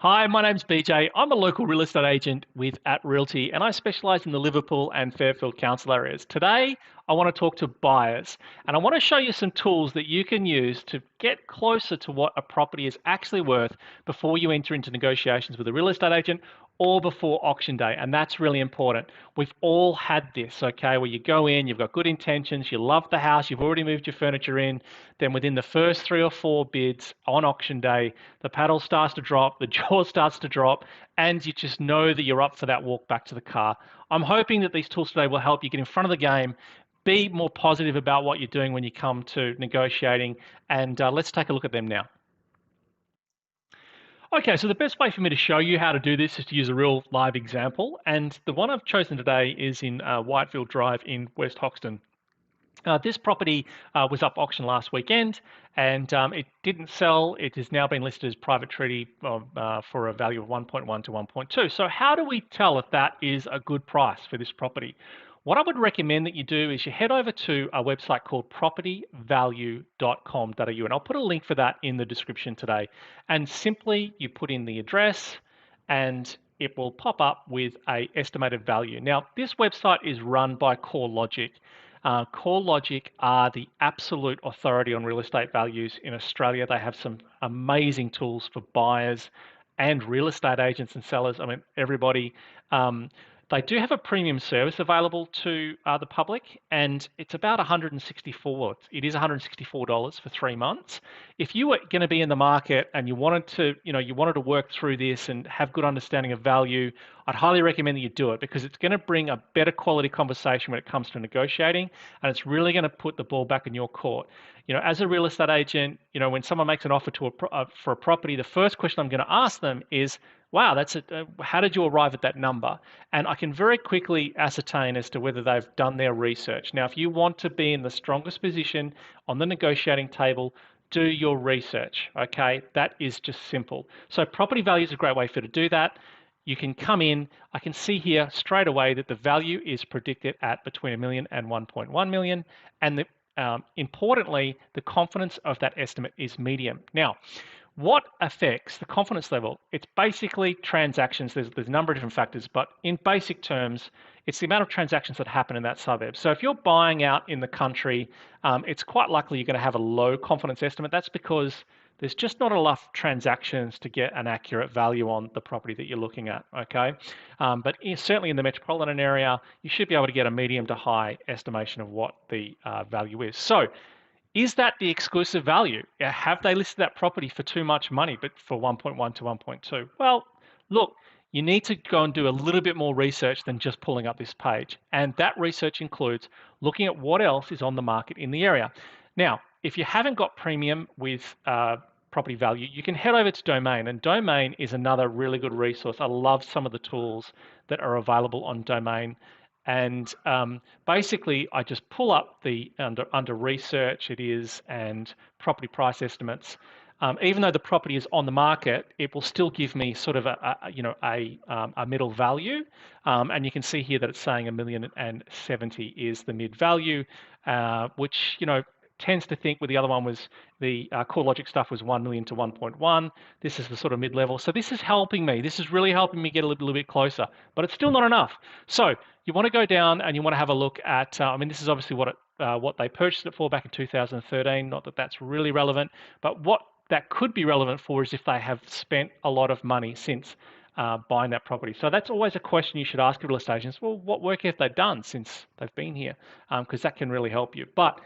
Hi, my name's BJ. I'm a local real estate agent with At Realty, and I specialise in the Liverpool and Fairfield council areas. Today, I want to talk to buyers, and I want to show you some tools that you can use to get closer to what a property is actually worth before you enter into negotiations with a real estate agent or before auction day. And that's really important. We've all had this, okay, where you go in, you've got good intentions, you love the house, you've already moved your furniture in, then within the first 3 or 4 bids on auction day, the paddle starts to drop, the jaw starts to drop, and you just know that you're up for that walk back to the car. I'm hoping that these tools today will help you get in front of the game, be more positive about what you're doing when you come to negotiating, and let's take a look at them now. Okay, so the best way for me to show you how to do this is to use a real live example, and the one I've chosen today is in Whitefield Drive in West Hoxton. This property was up auction last weekend, and it didn't sell. It has now been listed as private treaty for a value of 1.1 to 1.2. So how do we tell if that is a good price for this property? What I would recommend that you do is you head over to a website called propertyvalue.com.au, and I'll put a link for that in the description today. And simply you put in the address, and it will pop up with a estimated value. Now, this website is run by CoreLogic. CoreLogic are the absolute authority on real estate values in Australia. They have some amazing tools for buyers and real estate agents and sellers. I mean, everybody. They do have a premium service available to the public, and it's about 164. It is $164 for 3 months. If you were going to be in the market and you wanted to work through this and have good understanding of value, I'd highly recommend that you do it because it's going to bring a better quality conversation when it comes to negotiating, and it's really going to put the ball back in your court. As a real estate agent, when someone makes an offer for a property, the first question I'm going to ask them is, wow, how did you arrive at that number? And I can very quickly ascertain as to whether they've done their research. Now, if you want to be in the strongest position on the negotiating table, do your research, okay? That is just simple. So property value is a great way for you to do that. You can come in, I can see here straight away that the value is predicted at between $1 million and 1.1 million, and importantly, the confidence of that estimate is medium. Now, what affects the confidence level? It's basically transactions. There's a number of different factors, but in basic terms, it's the amount of transactions that happen in that suburb. So if you're buying out in the country, it's quite likely you're going to have a low confidence estimate. That's because there's just not enough transactions to get an accurate value on the property that you're looking at, okay? But certainly in the metropolitan area, you should be able to get a medium to high estimation of what the value is. So is that the exclusive value? Have they listed that property for too much money, but for 1.1 to 1.2? Well, look, you need to go and do a little bit more research than just pulling up this page. And that research includes looking at what else is on the market in the area. Now, if you haven't got premium with property value, you can head over to Domain, and Domain is another really good resource. I love some of the tools that are available on Domain. And basically, I just pull up the under research it is and property price estimates. Even though the property is on the market, it will still give me sort of a middle value. And you can see here that it's saying $1,070,000 is the mid value, which tends to think with the other one was the CoreLogic stuff was 1 million to 1.1. This is the sort of mid-level. So this is helping me. This is really helping me get a little bit closer, but it's still not enough. So you want to go down and you want to have a look at, this is obviously what they purchased it for back in 2013. Not that that's really relevant, but what that could be relevant for is if they have spent a lot of money since buying that property. So that's always a question you should ask real estate agents. Well, what work have they done since they've been here? Because that can really help you. But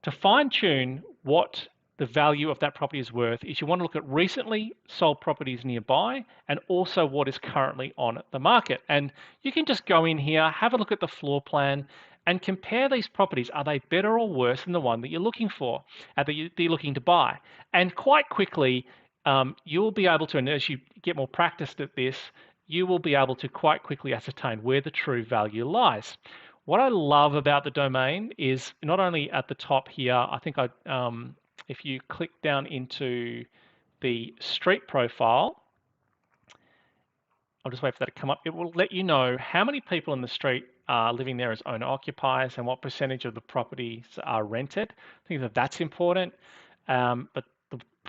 to fine tune what the value of that property is worth is you want to look at recently sold properties nearby and also what is currently on the market. And you can just go in here, have a look at the floor plan and compare these properties. Are they better or worse than the one that you're looking for, that you're looking to buy? And quite quickly, you'll be able to, and as you get more practiced at this, you will be able to quite quickly ascertain where the true value lies. What I love about the Domain is not only at the top here, I think if you click down into the street profile, I'll just wait for that to come up. It will let you know how many people in the street are living there as owner-occupiers and what percentage of the properties are rented. I think that that's important. But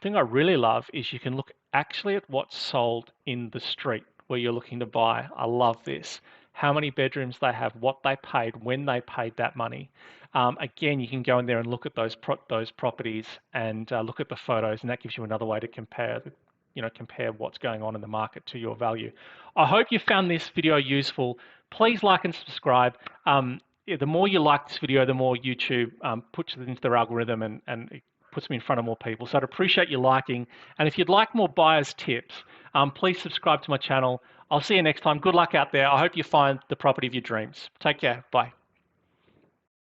thing I really love is you can look actually at what's sold in the street where you're looking to buy. I love this. How many bedrooms they have, what they paid, when they paid that money. Again, you can go in there and look at those properties and look at the photos, and that gives you another way to compare what's going on in the market to your value. I hope you found this video useful. Please like and subscribe. Yeah, the more you like this video, the more YouTube puts it into their algorithm and it puts me in front of more people. So I'd appreciate you liking. And if you'd like more buyer's tips, please subscribe to my channel. I'll see you next time. Good luck out there. I hope you find the property of your dreams. Take care. Bye.